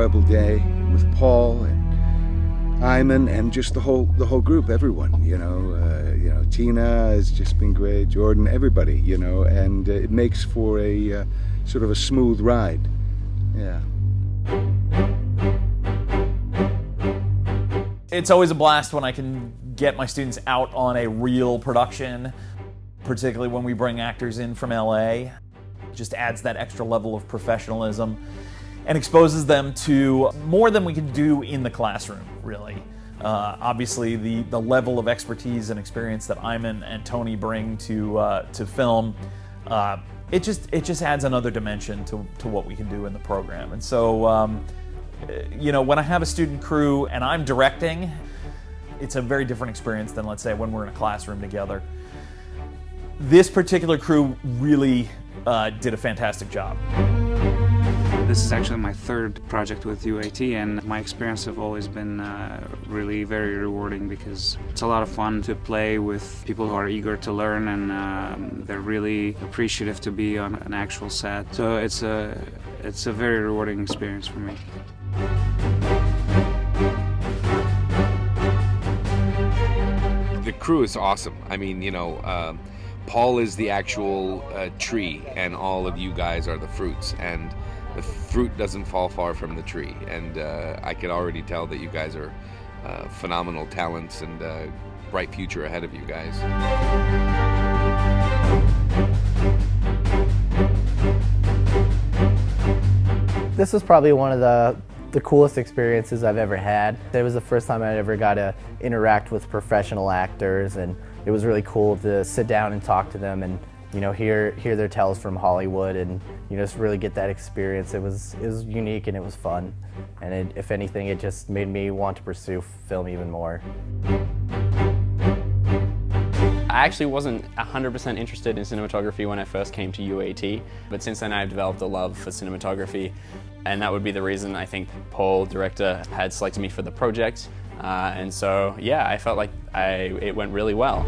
enjoyable day with Paul and Ayman and just the whole group, everyone. Tina has just been great, Jordan, everybody. And it makes for a sort of a smooth ride. Yeah. It's always a blast when I can get my students out on a real production, particularly when we bring actors in from LA. It just adds that extra level of professionalism and exposes them to more than we can do in the classroom, really. Obviously, the level of expertise and experience that Ayman and Tony bring to film, it just adds another dimension to what we can do in the program. And so, when I have a student crew and I'm directing, it's a very different experience than, let's say, when we're in a classroom together. This particular crew really did a fantastic job. This is actually my third project with UAT, and my experience have always been really very rewarding because it's a lot of fun to play with people who are eager to learn, and they're really appreciative to be on an actual set. So it's a very rewarding experience for me. The crew is awesome. I mean, Paul is the actual tree, and all of you guys are the fruits, and the fruit doesn't fall far from the tree. And I can already tell that you guys are phenomenal talents and bright future ahead of you guys. This was probably one of the coolest experiences I've ever had. It was the first time I ever got to interact with professional actors, and it was really cool to sit down and talk to them and hear their tales from Hollywood, and just really get that experience. It was unique and it was fun, and if anything, it just made me want to pursue film even more. I actually wasn't 100% interested in cinematography when I first came to UAT, but since then I've developed a love for cinematography, and that would be the reason I think Paul, director, had selected me for the project. And so, yeah, I felt like it went really well.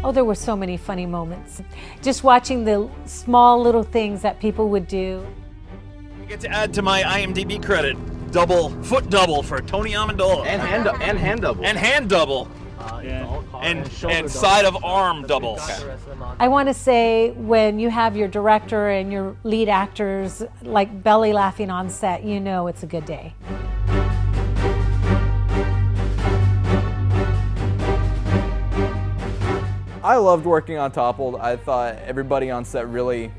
Oh, there were so many funny moments. Just watching the small little things that people would do. I get to add to my IMDb credit, foot double for Tony Amendola. And hand double. And hand double. And side of arm double. Okay. I want to say, when you have your director and your lead actors like belly laughing on set, it's a good day. I loved working on Toppled. I thought everybody on set really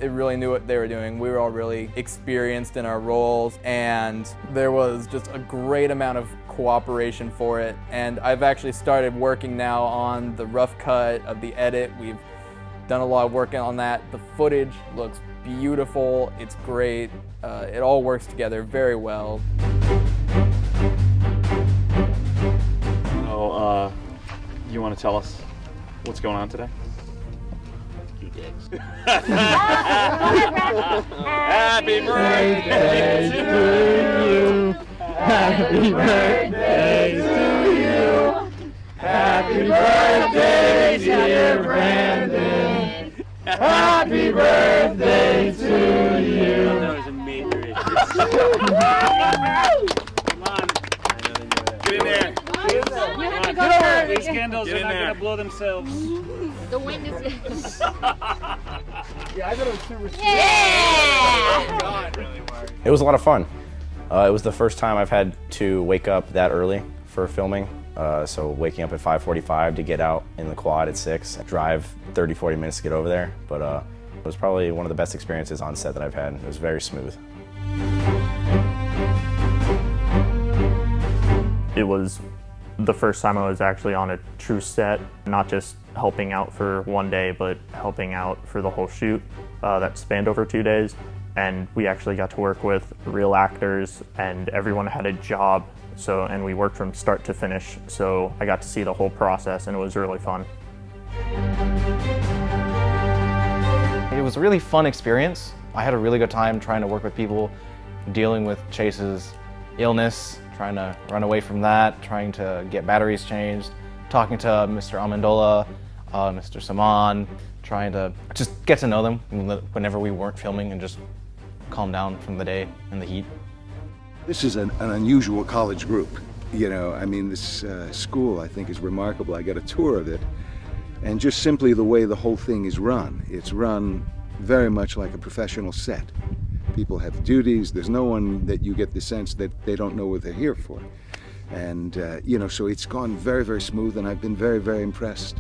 knew what they were doing. We were all really experienced in our roles, and there was just a great amount of cooperation for it. And I've actually started working now on the rough cut of the edit. We've done a lot of work on that. The footage looks beautiful. It's great. It all works together very well. Oh, you want to tell us what's going on today? You dicks. Happy birthday to you. Happy birthday to you. Happy birthday, dear Brandon. Happy birthday to you. That was a major issue. Come on. Get in there. You have to go first. These candles are not going to blow themselves. The wind is... Yeah, I thought it was super sweet. Yeah! God, really worried. It was a lot of fun. It was the first time I've had to wake up that early for filming. So waking up at 5:45 to get out in the quad at 6, drive 30-40 minutes to get over there. But it was probably one of the best experiences on set that I've had. It was very smooth. It was the first time I was actually on a true set, not just helping out for one day, but helping out for the whole shoot that spanned over 2 days. And we actually got to work with real actors, and everyone had a job. And we worked from start to finish. So I got to see the whole process, and it was really fun. It was a really fun experience. I had a really good time trying to work with people, dealing with Chase's illness, trying to run away from that, trying to get batteries changed, talking to Mr. Amendola, Mr. Samman, trying to just get to know them whenever we weren't filming and just calm down from the day and the heat. This is an unusual college group. You know, I mean, this school I think is remarkable. I got a tour of it, and just simply the way the whole thing is run. It's run very much like a professional set. People have duties. There's no one that you get the sense that they don't know what they're here for. And, you know, so it's gone very, very smooth, and I've been very, very impressed.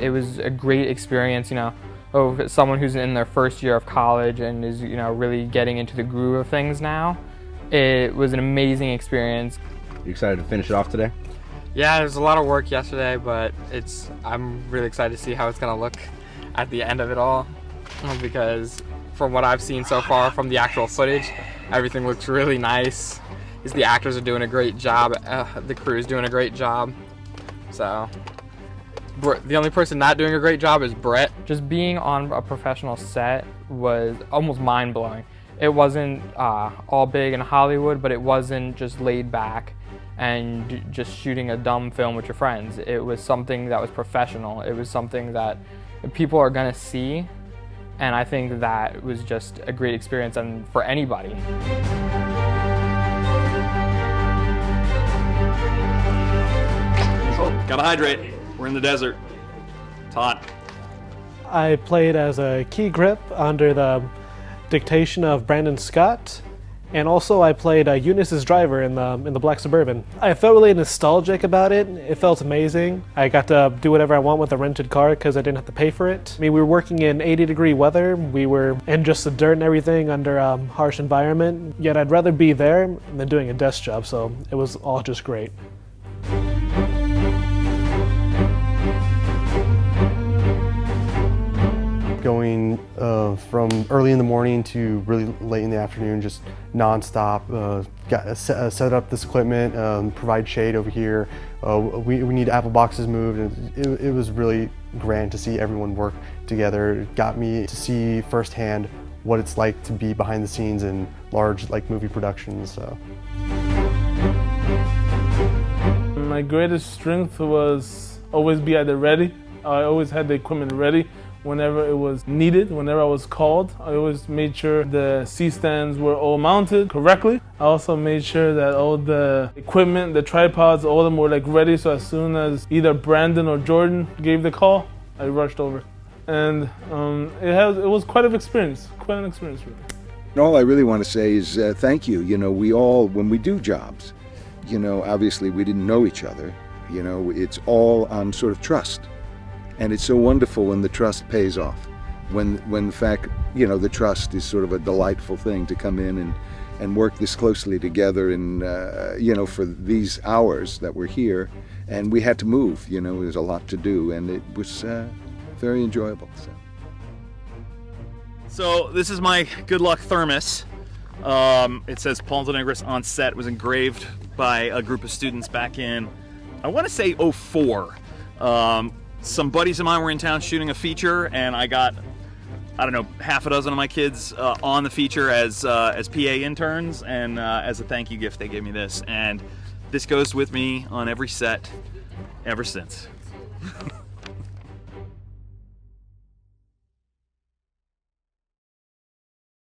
It was a great experience, you know, of someone who's in their first year of college and is, you know, really getting into the groove of things now. It was an amazing experience. You excited to finish it off today? Yeah, there's a lot of work yesterday, but I'm really excited to see how it's going to look at the end of it all, because from what I've seen so far from the actual footage, everything looks really nice. The actors are doing a great job, the crew is doing a great job, so the only person not doing a great job is Brett. Just being on a professional set was almost mind-blowing. It wasn't all big in Hollywood, but it wasn't just laid back and just shooting a dumb film with your friends. It was something that was professional. It was something that people are gonna see, and I think that was just a great experience and for anybody. Gotta hydrate. We're in the desert. It's hot. I played as a key grip under the dictation of Brandon Scott, and also I played Eunice's driver in the Black Suburban. I felt really nostalgic about it. It felt amazing. I got to do whatever I want with a rented car because I didn't have to pay for it. I mean, we were working in 80-degree weather. We were in just the dirt and everything under a harsh environment. Yet I'd rather be there than doing a desk job, so it was all just great. Going from early in the morning to really late in the afternoon, just non-stop. Set up this equipment, provide shade over here. We need apple boxes moved, and it was really grand to see everyone work together. It got me to see firsthand what it's like to be behind the scenes in large movie productions. So. My greatest strength was always be at the ready. I always had the equipment ready. Whenever it was needed, whenever I was called, I always made sure the C-stands were all mounted correctly. I also made sure that all the equipment, the tripods, all of them were ready, so as soon as either Brandon or Jordan gave the call, I rushed over. And it was quite an experience for me. All I really want to say is thank you. You know, we all, when we do jobs, you know, obviously we didn't know each other. You know, it's all on sort of trust. And it's so wonderful when the trust pays off, when the fact, you know, the trust is sort of a delightful thing to come in and work this closely together and, you know, for these hours that we're here. And we had to move, you know, there's a lot to do, and it was very enjoyable. So this is my good luck thermos. It says Ponte Negris on set. It was engraved by a group of students back in, I want to say 04. Some buddies of mine were in town shooting a feature, and I got, I don't know, half a dozen of my kids on the feature as PA interns, and as a thank you gift they gave me this, and this goes with me on every set ever since.